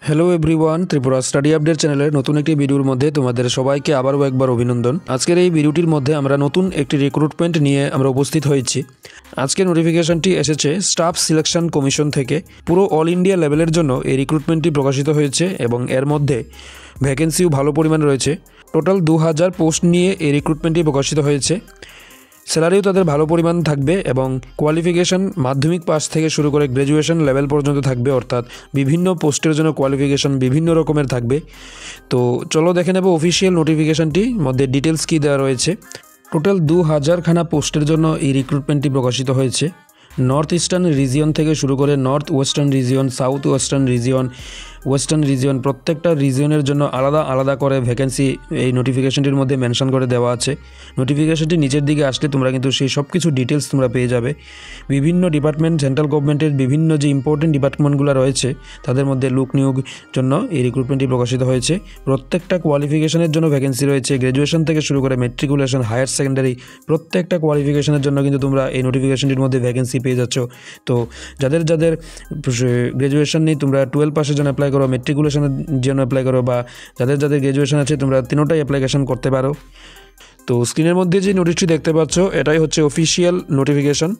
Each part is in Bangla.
Hello everyone, Tripura study update চ্যানেলের নতুন একটি ভিডিওর মধ্যে তোমাদের সবাইকে আবারও একবার অভিনন্দন। আজকের এই ভিডিওটির মধ্যে আমরা নতুন একটি রিক্রুটমেন্ট নিয়ে আমরা উপস্থিত হয়েছি। আজকের নোটিফিকেশনটি এসেছে স্টাফ সিলেকশন কমিশন থেকে। পুরো অল ইন্ডিয়া লেভেলের জন্য এই রিক্রুটমেন্টটি প্রকাশিত হয়েছে এবং এর মধ্যে ভ্যাকেন্সিও ভালো পরিমাণ রয়েছে। টোটাল 2000 পোস্ট নিয়ে এই রিক্রুটমেন্টটি প্রকাশিত হয়েছে। স্যালারিও তাদের ভালো পরিমাণ থাকবে এবং কোয়ালিফিকেশান মাধ্যমিক পাস থেকে শুরু করে গ্র্যাজুয়েশন লেভেল পর্যন্ত থাকবে, অর্থাৎ বিভিন্ন পোস্টের জন্য কোয়ালিফিকেশান বিভিন্ন রকমের থাকবে। তো চলো দেখে নেব অফিসিয়াল নোটিফিকেশানটির মধ্যে ডিটেলস কী দেওয়া রয়েছে। টোটাল 2000 খানা পোস্টের জন্য এই রিক্রুটমেন্টটি প্রকাশিত হয়েছে। নর্থ ইস্টার্ন রিজিয়ন থেকে শুরু করে north western region, south western region, western region, প্রত্যেকটা রিজিয়নের জন্য আলাদা আলাদা করে ভ্যাকেন্সি এই নোটিফিকেশনটির মধ্যে মেনশন করে দেওয়া আছে। নোটিফিকেশনটি নিচের দিকে আসলে তোমরা কিন্তু সেই সব কিছু ডিটেলস তোমরা পেয়ে যাবে। বিভিন্ন ডিপার্টমেন্ট, সেন্ট্রাল গভর্নমেন্টের বিভিন্ন যে ইম্পর্টেন্ট ডিপার্টমেন্টগুলো রয়েছে তাদের মধ্যে লোক নিয়োগ জন্য এই রিক্রুটমেন্টটি প্রকাশিত হয়েছে। প্রত্যেকটা কোয়ালিফিকেশনের জন্য ভ্যাকেন্সি রয়েছে। গ্র্যাজুয়েশন থেকে শুরু করে ম্যাট্রিকুলেশন, হায়ার সেকেন্ডারি, প্রত্যেকটা কোয়ালিফিকেশনের জন্য কিন্তু তোমরা এই নোটিফিকেশনটির মধ্যে ভ্যাকেন্সি পেয়ে যাচ্ছ। তো যাদের যাদের গ্র্যাজুয়েশন নেই তোমরা 12 পাসের জন্য অ্যাপ্লাই করো, ম্যাট্রিকুলেশনের জন্য অ্যাপ্লাই করো, বা যাদের যাদের গ্র্যাজুয়েশন আছে তোমরা তিনোটাই অ্যাপ্লিকেশন করতে পারো। তো স্ক্রিনের মধ্যে যে নোটিশটি দেখতে পাচ্ছ এটাই হচ্ছে অফিসিয়াল নোটিফিকেশন।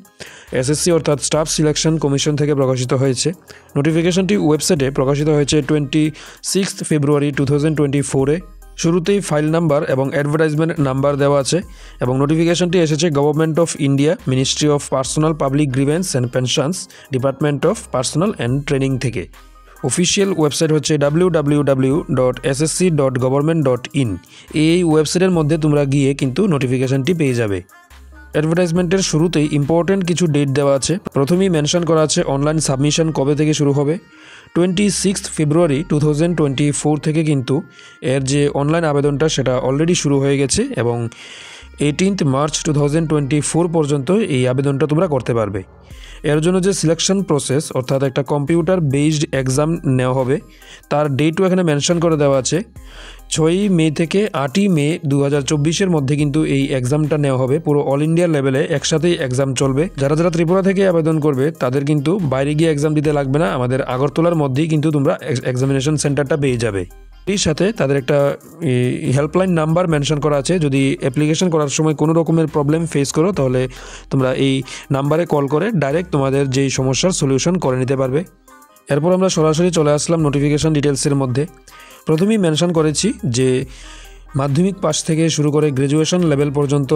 এসএসসি অর্থাৎ স্টাফ সিলেকশন কমিশন থেকে প্রকাশিত হয়েছে। নোটিফিকেশনটি ওয়েবসাইটে প্রকাশিত হয়েছে 26 ফেব্রুয়ারি 2024-এ। শুরুতেই ফাইল নাম্বার এবং অ্যাডভার্টাইজমেন্ট নাম্বার দেওয়া আছে এবং নোটিফিকেশনটি এসেছে government of India, ministry of personal public grievance and pensions, department of personal and training থেকে। অফিসিয়াল ওয়েবসাইট হচ্ছে www.ssc.government.in। এই ওয়েবসাইটের মধ্যে তোমরা গিয়ে কিন্তু নোটিফিকেশনটি পেয়ে যাবে। অ্যাডভার্টাইজমেন্টের শুরুতেই ইম্পর্টেন্ট কিছু ডেট দেওয়া আছে। প্রথমেই মেনশন করা আছে অনলাইন সাবমিশন কবে থেকে শুরু হবে। 26 ফেব্রুয়ারি 2024 থেকে কিন্তু এর যে অনলাইন আবেদনটা সেটা অলরেডি শুরু হয়ে গেছে এবং 18 মার্চ 2024 পর্যন্ত এই আবেদনটা তোমরা করতে পারবে। এর জন্য যে সিলেকশন প্রসেস অর্থাৎ একটা কম্পিউটার বেসড এক্সাম নেওয়া হবে তার ডেটও এখানে মেনশন করে দেওয়া আছে। 6 মে থেকে 8 মে 2024-এর মধ্যে কিন্তু এই এক্সামটা নেওয়া হবে। পুরো অল ইন্ডিয়া লেভেলে একসাথেই এক্সাম চলবে। যারা যারা ত্রিপুরা থেকে আবেদন করবে তাদের কিন্তু বাইরে গিয়ে এক্সাম দিতে লাগবে না, আমাদের আগরতলার মধ্যেই কিন্তু তোমরা এক্সামিনেশন সেন্টারটা পেয়ে যাবে। এর সাথে তাদের একটা হেল্পলাইন নাম্বার মেনশন করা আছে। যদি অ্যাপ্লিকেশন করার সময় কোনো রকমের প্রবলেম ফেস করো তাহলে তোমরা এই নাম্বারে কল করে ডাইরেক্ট তোমাদের যেই সমস্যার সলিউশন করে নিতে পারবে। এরপর আমরা সরাসরি চলে আসলাম নোটিফিকেশন ডিটেলসের মধ্যে। প্রথমেই মেনশন করেছি যে মাধ্যমিক পাস থেকে শুরু করে গ্র্যাজুয়েশন লেভেল পর্যন্ত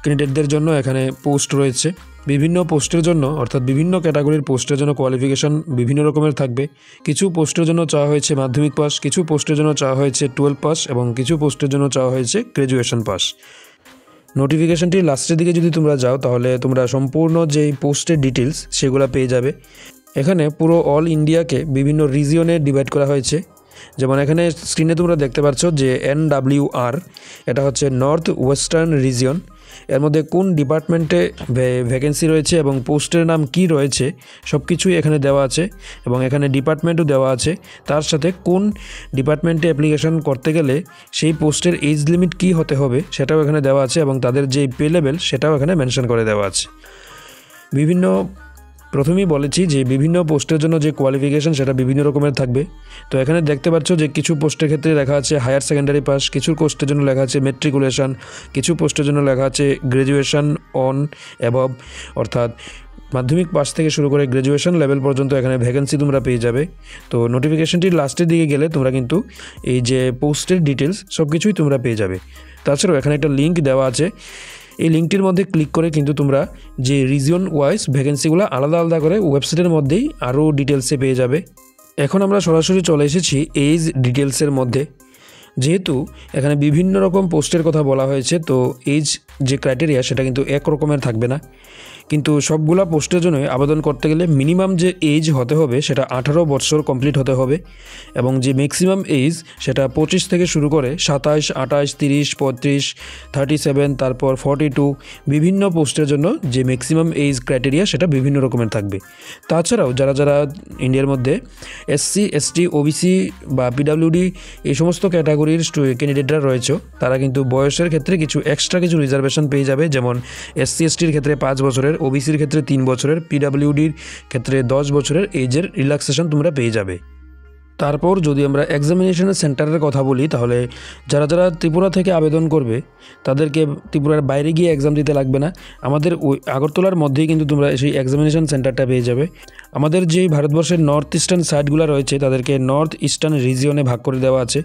ক্যান্ডিডেটদের জন্য এখানে পোস্ট রয়েছে। বিভিন্ন পোস্টের জন্য অর্থাৎ বিভিন্ন ক্যাটাগরির পোস্টের জন্য কোয়ালিফিকেশান বিভিন্ন রকমের থাকবে। কিছু পোস্টের জন্য চাওয়া হয়েছে মাধ্যমিক পাস, কিছু পোস্টের জন্য চাওয়া হয়েছে 12 পাস এবং কিছু পোস্টের জন্য চাওয়া হয়েছে গ্র্যাজুয়েশন পাস। নোটিফিকেশানটির লাস্টের দিকে যদি তোমরা যাও তাহলে তোমরা সম্পূর্ণ যেই পোস্টের ডিটেলস সেগুলো পেয়ে যাবে। এখানে পুরো অল ইন্ডিয়াকে বিভিন্ন রিজিয়নে ডিভাইড করা হয়েছে। যেমন এখানে স্ক্রিনে তোমরা দেখতে পাচ্ছ যে NWR, এটা হচ্ছে নর্থ ওয়েস্টার্ন রিজিয়ন। এর মধ্যে কোন ডিপার্টমেন্টে ভ্যাকেন্সি রয়েছে এবং পোস্টের নাম কি রয়েছে সব কিছুই এখানে দেওয়া আছে এবং এখানে ডিপার্টমেন্টও দেওয়া আছে। তার সাথে কোন ডিপার্টমেন্টে অ্যাপ্লিকেশন করতে গেলে সেই পোস্টের এজ লিমিট কি হতে হবে সেটাও এখানে দেওয়া আছে এবং তাদের যে পে লেভেল সেটাও এখানে মেনশন করে দেওয়া আছে। প্রথমেই বলেছি যে বিভিন্ন পোস্টের জন্য যে কোয়ালিফিকেশান সেটা বিভিন্ন রকমের থাকবে। তো এখানে দেখতে পাচ্ছ যে কিছু পোস্টের ক্ষেত্রে লেখা আছে হায়ার সেকেন্ডারি পাস, কিছু পোস্টের জন্য লেখা আছে ম্যাট্রিকুলেশন, কিছু পোস্টের জন্য লেখা আছে গ্র্যাজুয়েশন অন অ্যাবভ, অর্থাৎ মাধ্যমিক পাস থেকে শুরু করে গ্র্যাজুয়েশন লেভেল পর্যন্ত এখানে ভ্যাকেন্সি তোমরা পেয়ে যাবে। তো নোটিফিকেশানটির লাস্টের দিকে গেলে তোমরা কিন্তু এই যে পোস্টের ডিটেলস সব কিছুই তোমরা পেয়ে যাবে। তাছাড়াও এখানে একটা লিঙ্ক দেওয়া আছে। এই লিঙ্কটির মধ্যে ক্লিক করে কিন্তু তোমরা যে রিজিয়ন ওয়াইজ ভ্যাকেন্সিগুলো আলাদা আলাদা করে ওয়েবসাইটের মধ্যেই আরও ডিটেলসে পেয়ে যাবে। এখন আমরা সরাসরি চলে এসেছি এজ ডিটেলসের মধ্যে। যেহেতু এখানে বিভিন্ন রকম পোস্টের কথা বলা হয়েছে তো এজ যে ক্রাইটেরিয়া সেটা কিন্তু এক রকমের থাকবে না, কিন্তু সবগুলা পোস্টের জন্য আবেদন করতে গেলে মিনিমাম যে এজ হতে হবে সেটা 18 বছর কমপ্লিট হতে হবে এবং যে ম্যাক্সিমাম এজ সেটা 25 থেকে শুরু করে 27, 28, 30, 35, 37, তারপর 42 বিভিন্ন পোস্টের জন্য যে ম্যাক্সিমাম এজ ক্রাইটেরিয়া সেটা বিভিন্ন রকমের থাকবে। তাছাড়াও যারা যারা ইন্ডিয়ার মধ্যে SC, ST, OBC বা PWD এই সমস্ত ক্যাটাগরির ক্যান্ডিডেটরা রয়েছে তারা কিন্তু বয়সের ক্ষেত্রে কিছু এক্সট্রা কিছু রিজার্ভেশন পেয়ে যাবে। যেমন SC, STর ক্ষেত্রে 5 বছরের, ওবিসির ক্ষেত্রে 3 বছরের, পিডাব্লিউডির ক্ষেত্রে 10 বছরের এজের রিল্যাক্সেশন তোমরা পেয়ে যাবে। তারপর যদি আমরা এক্সামিনেশনের সেন্টারের কথা বলি, তাহলে যারা যারা ত্রিপুরা থেকে আবেদন করবে তাদেরকে ত্রিপুরার বাইরে গিয়ে এক্সাম দিতে লাগবে না। আমাদের ওই আগরতলার মধ্যেই কিন্তু তোমরা সেই এক্সামিনেশন সেন্টারটা পেয়ে যাবে। আমাদের যেই ভারতবর্ষের নর্থ ইস্টার্ন সাইডগুলো রয়েছে তাদেরকে নর্থ ইস্টার্ন রিজিয়নে ভাগ করে দেওয়া আছে।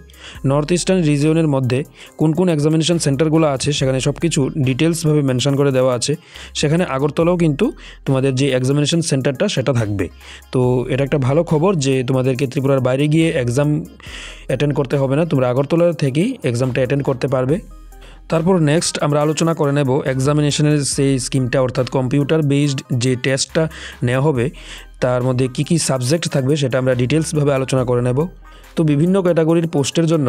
নর্থ ইস্টার্ন রিজিয়নের মধ্যে কোন কোন এক্সামিনেশন সেন্টারগুলো আছে সেখানে সব কিছু ডিটেলসভাবে মেনশন করে দেওয়া আছে। সেখানে আগরতলাও কিন্তু তোমাদের যে এক্সামিনেশন সেন্টারটা সেটা থাকবে। তো এটা একটা ভালো খবর যে তোমাদেরকে ত্রিপুরার বাইরে গিয়ে এক্সাম অ্যাটেন্ড করতে হবে না, তোমরা আগরতলা থেকেই এক্সামটা অ্যাটেন্ড করতে পারবে। তারপর নেক্সট আমরা আলোচনা করে নেব এক্সামিনেশনের সেই স্কিমটা, অর্থাৎ কম্পিউটার বেসড যে টেস্টটা নেওয়া হবে তার মধ্যে কী কী সাবজেক্ট থাকবে সেটা আমরা ডিটেলসভাবে আলোচনা করে নেব। তো বিভিন্ন ক্যাটাগরির পোস্টের জন্য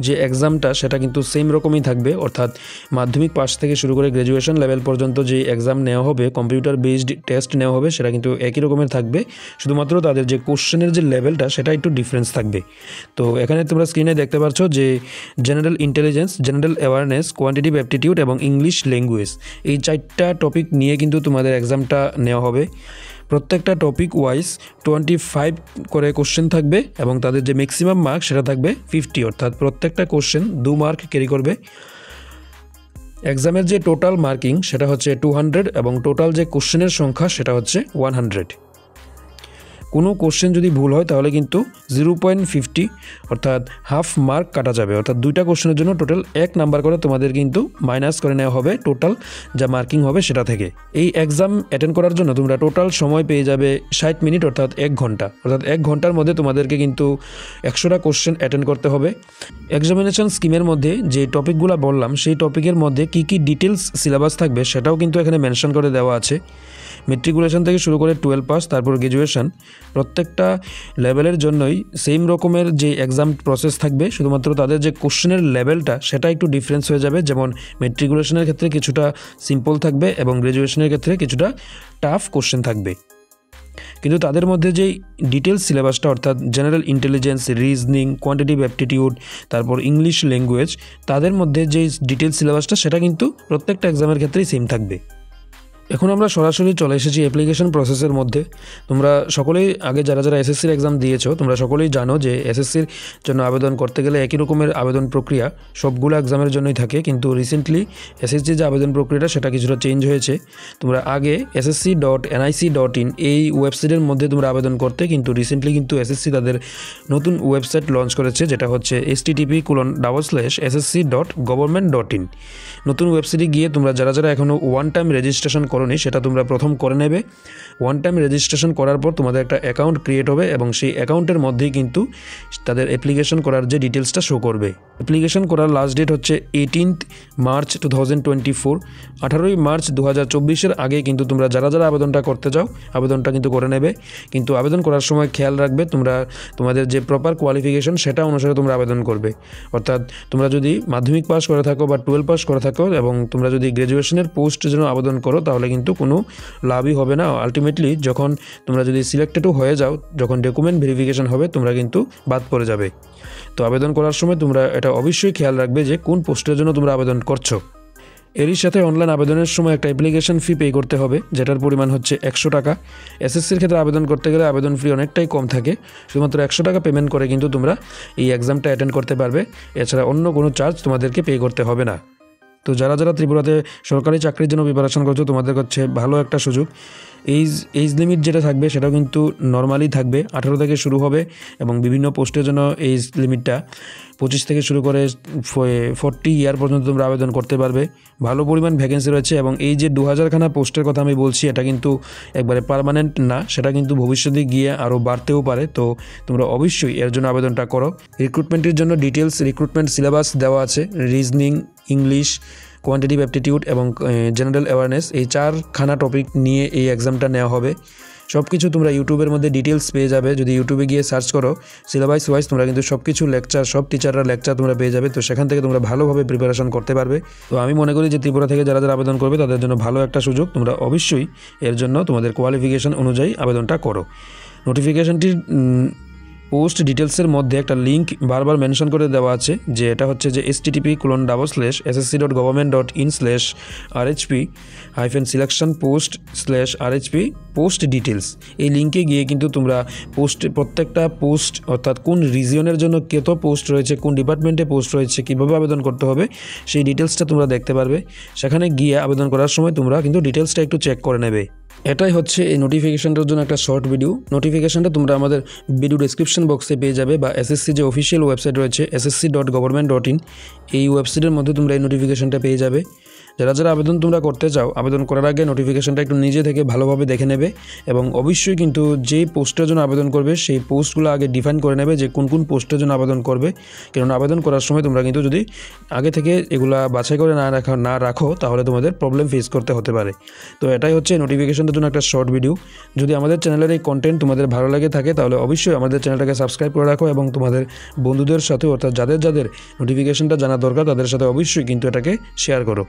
যে এক্সামটা সেটা কিন্তু সেম রকমই থাকবে, অর্থাৎ মাধ্যমিক পাস থেকে শুরু করে গ্র্যাজুয়েশন লেভেল পর্যন্ত যে এক্সাম নেওয়া হবে, কম্পিউটার বেসড টেস্ট নেওয়া হবে, সেটা কিন্তু একই রকমের থাকবে। শুধুমাত্র তাদের যে কোশ্চেনের যে লেভেলটা সেটা একটু ডিফারেন্স থাকবে। তো এখানে তোমরা স্ক্রিনে দেখতে পাচ্ছ যে general intelligence, general awareness, quantitative aptitude এবং ইংলিশ ল্যাঙ্গুয়েজ, এই 4টা টপিক নিয়ে কিন্তু তোমাদের এক্সামটা নেওয়া হবে। প্রত্যেকটা টপিক ওয়াইজ 25 করে কোশ্চেন থাকবে এবং তাদের যে ম্যাক্সিমাম মার্ক সেটা থাকবে 50, অর্থাৎ প্রত্যেকটা কোশ্চেন 2 মার্ক ক্যারি করবে। এক্সামের যে টোটাল মার্কিং সেটা হচ্ছে 200 এবং টোটাল যে কোশ্চেনের সংখ্যা সেটা হচ্ছে 100। কোনো কোশ্চেন যদি ভুল হয় তাহলে কিন্তু 0.50 অর্থাৎ হাফ মার্ক কাটা যাবে, অর্থাৎ 2টা কোশ্চেনের জন্য টোটাল 1 নাম্বার করে তোমাদের কিন্তু মাইনাস করে নেওয়া হবে টোটাল যা মার্কিং হবে সেটা থেকে। এই এক্সাম অ্যাটেন্ড করার জন্য তোমরা টোটাল সময় পেয়ে যাবে 60 মিনিট, অর্থাৎ 1 ঘন্টা। অর্থাৎ 1 ঘন্টার মধ্যে তোমাদেরকে কিন্তু 100টা কোশ্চেন অ্যাটেন্ড করতে হবে। এক্সামিনেশন স্কিমের মধ্যে যে টপিকগুলো বললাম সেই টপিকের মধ্যে কী কী ডিটেলস সিলেবাস থাকবে সেটাও কিন্তু এখানে মেনশন করে দেওয়া আছে। মেট্রিকুলেশন থেকে শুরু করে 12 পাস, তারপর গ্র্যাজুয়েশন, প্রত্যেকটা লেভেলের জন্যই সেম রকমের যে এক্সাম প্রসেস থাকবে, শুধুমাত্র তাদের যে কোশ্চেনের লেভেলটা সেটা একটু ডিফারেন্স হয়ে যাবে। যেমন মেট্রিকুলেশনের ক্ষেত্রে কিছুটা সিম্পল থাকবে এবং গ্র্যাজুয়েশনের ক্ষেত্রে কিছুটা টাফ কোশ্চেন থাকবে। কিন্তু তাদের মধ্যে যেই ডিটেলস সিলেবাসটা, অর্থাৎ general intelligence, reasoning, quantitative aptitude, তারপর ইংলিশ ল্যাঙ্গুয়েজ, তাদের মধ্যে যে ডিটেলস সিলেবাসটা সেটা কিন্তু প্রত্যেকটা এক্সামের ক্ষেত্রেই সেম থাকবে। এখন আমরা সরাসরি চলে এসেছি অ্যাপ্লিকেশন প্রসেসের মধ্যে। তোমরা সকলেই আগে যারা যারা এসএসসির এক্সাম দিয়েছো তোমরা সকলেই জানো যে এসএসসির জন্য আবেদন করতে গেলে একই রকমের আবেদন প্রক্রিয়া সবগুলো এক্সামের জন্যই থাকে, কিন্তু রিসেন্টলি এসএসসি যে আবেদন প্রক্রিয়াটা সেটা কিছুটা চেঞ্জ হয়েছে। তোমরা আগে ssc.nic.in এই ওয়েবসাইটের মধ্যে তোমরা আবেদন করতে, কিন্তু রিসেন্টলি কিন্তু এসএসসি তাদের নতুন ওয়েবসাইট লঞ্চ করেছে যেটা হচ্ছে http://ssc.government.in। নতুন ওয়েবসাইটে গিয়ে তোমরা যারা যারা এখনও ওয়ান টাইম রেজিস্ট্রেশন করোনি সেটা তোমরা প্রথম করে নেবে। ওয়ান টাইম রেজিস্ট্রেশন করার পর তোমাদের একটা অ্যাকাউন্ট ক্রিয়েট হবে এবং সেই অ্যাকাউন্টের মধ্যেই কিন্তু তাদের অ্যাপ্লিকেশন করার যে ডিটেলসটা শো করবে। অ্যাপ্লিকেশন করার লাস্ট ডেট হচ্ছে 18 মার্চ 2024, 18ই মার্চ 2024-এর আগে কিন্তু তোমরা যারা যারা আবেদনটা করতে চাও আবেদনটা কিন্তু করে নেবে। কিন্তু আবেদন করার সময় খেয়াল রাখবে তোমাদের যে প্রপার কোয়ালিফিকেশন সেটা অনুসারে তোমরা আবেদন করবে। অর্থাৎ তোমরা যদি মাধ্যমিক পাস করে থাকো বা 12 পাস করে থাকো এবং তোমরা যদি গ্র্যাজুয়েশনের পোস্টের জন্য আবেদন করো তাহলে কিন্তু কোনো লাভই হবে না। আলটিমেটলি যখন তোমরা যদি সিলেক্টেডও হয়ে যাও, যখন ডকুমেন্ট ভেরিফিকেশন হবে তোমরা কিন্তু বাদ পড়ে যাবে। তো আবেদন করার সময় তোমরা এটা অবশ্যই খেয়াল রাখবে যে কোন পোস্টের জন্য তোমরা আবেদন করছো। এরই সাথে অনলাইন আবেদনের সময় একটা অ্যাপ্লিকেশন ফি পে করতে হবে, যেটার পরিমাণ হচ্ছে 100 টাকা। এসএসসির ক্ষেত্রে আবেদন করতে গেলে আবেদন ফি অনেকটাই কম থাকে, শুধুমাত্র 100 টাকা পেমেন্ট করে কিন্তু তোমরা এই এক্সামটা অ্যাটেন্ড করতে পারবে। এছাড়া অন্য কোনো চার্জ তোমাদেরকে পে করতে হবে না। তো যারা যারা ত্রিপুরাতে সরকারি চাকরির জন্য প্রিপারেশন করছো তোমাদের হচ্ছে ভালো একটা সুযোগ। এইজ লিমিট যেটা থাকবে সেটাও কিন্তু নর্মালি থাকবে, 18 থেকে শুরু হবে এবং বিভিন্ন পোস্টের জন্য এইজ লিমিটটা 25 থেকে শুরু করে 40 ইয়ার পর্যন্ত তোমরা আবেদন করতে পারবে। ভালো পরিমাণ ভ্যাকেন্সি রয়েছে এবং এই যে 2000খানা পোস্টের কথা আমি বলছি এটা কিন্তু একবারে পার্মানেন্ট না, সেটা কিন্তু ভবিষ্যতে গিয়ে আরও বাড়তেও পারে। তো তোমরা অবশ্যই এর জন্য আবেদনটা করো। রিক্রুটমেন্টের জন্য ডিটেলস রিক্রুটমেন্ট সিলেবাস দেওয়া আছে। রিজনিং, ইংলিশ, কোয়ান্টিটিভ অ্যাপটিটিউড এবং জেনারেল অ্যাওয়ারনেস, এই 4খানা টপিক নিয়ে এই এক্সামটা নেওয়া হবে। সব কিছু তোমরা ইউটিউবের মধ্যে ডিটেলস পেয়ে যাবে। যদি ইউটিউবে গিয়ে সার্চ করো সিলেবাস ওয়াইজ তোমরা কিন্তু সব কিছু লেকচার, সব টিচাররা লেকচার তোমরা পেয়ে যাবে। তো সেখান থেকে তোমরা ভালোভাবে প্রিপারেশন করতে পারবে। তো আমি মনে করি যে ত্রিপুরা থেকে যারা যারা আবেদন করবে তাদের জন্য ভালো একটা সুযোগ। তোমরা অবশ্যই এর জন্য তোমাদের কোয়ালিফিকেশন অনুযায়ী আবেদনটা করো। নোটিফিকেশনটির পোস্ট ডিটেলসের মধ্যে একটা লিঙ্ক বারবার মেনশন করে দেওয়া আছে, যে এটা হচ্ছে যে http://ssc.government.in/rhp-selection/post/rhp পোস্ট ডিটেলস। এই লিঙ্কে গিয়ে কিন্তু তোমরা প্রত্যেকটা পোস্ট অর্থাৎ কোন রিজিয়নের জন্য কত পোস্ট রয়েছে, কোন ডিপার্টমেন্টে পোস্ট রয়েছে, কীভাবে আবেদন করতে হবে সেই ডিটেলসটা তোমরা দেখতে পারবে। সেখানে গিয়ে আবেদন করার সময় তোমরা কিন্তু ডিটেলসটা একটু চেক করে নেবে। এটাই হচ্ছে এই নোটিফিকেশনটার জন্য একটা শর্ট ভিডিও। নোটিফিকেশনটা তোমরা আমাদের ভিডিও ডেসক্রিপশন বক্সে পেয়ে যাবে, বা এসএসসি যে অফিসিয়াল ওয়েবসাইট রয়েছে ssc.government.in, এই ওয়েবসাইটের মধ্যে তোমরা এই নোটিফিকেশনটা পেয়ে যাবে। যারা যারা আবেদন তোমরা করতে চাও, আবেদন করার আগে নোটিফিকেশনটা একটু নিজে থেকে ভালোভাবে দেখে নেবে, এবং অবশ্যই কিন্তু যেই পোস্টের জন্য আবেদন করবে সেই পোস্টগুলো আগে ডিফাইন করে নেবে যে কোন কোন পোস্টের জন্য আবেদন করবে। কারণ আবেদন করার সময় তোমরা কিন্তু যদি আগে থেকে এগুলা বাছাই করে না রাখো তাহলে তোমাদের প্রবলেম ফেস করতে হতে পারে। তো এটাই হচ্ছে নোটিফিকেশনটার জন্য একটা শর্ট ভিডিও। যদি আমাদের চ্যানেলের এই কন্টেন্ট তোমাদের ভালো লাগে থাকে তাহলে অবশ্যই আমাদের চ্যানেলটাকে সাবস্ক্রাইব করে রাখো, এবং তোমাদের বন্ধুদের সাথে অর্থাৎ যাদের যাদের নোটিফিকেশনটা জানা দরকার তাদের সাথে অবশ্যই কিন্তু এটাকে শেয়ার করো।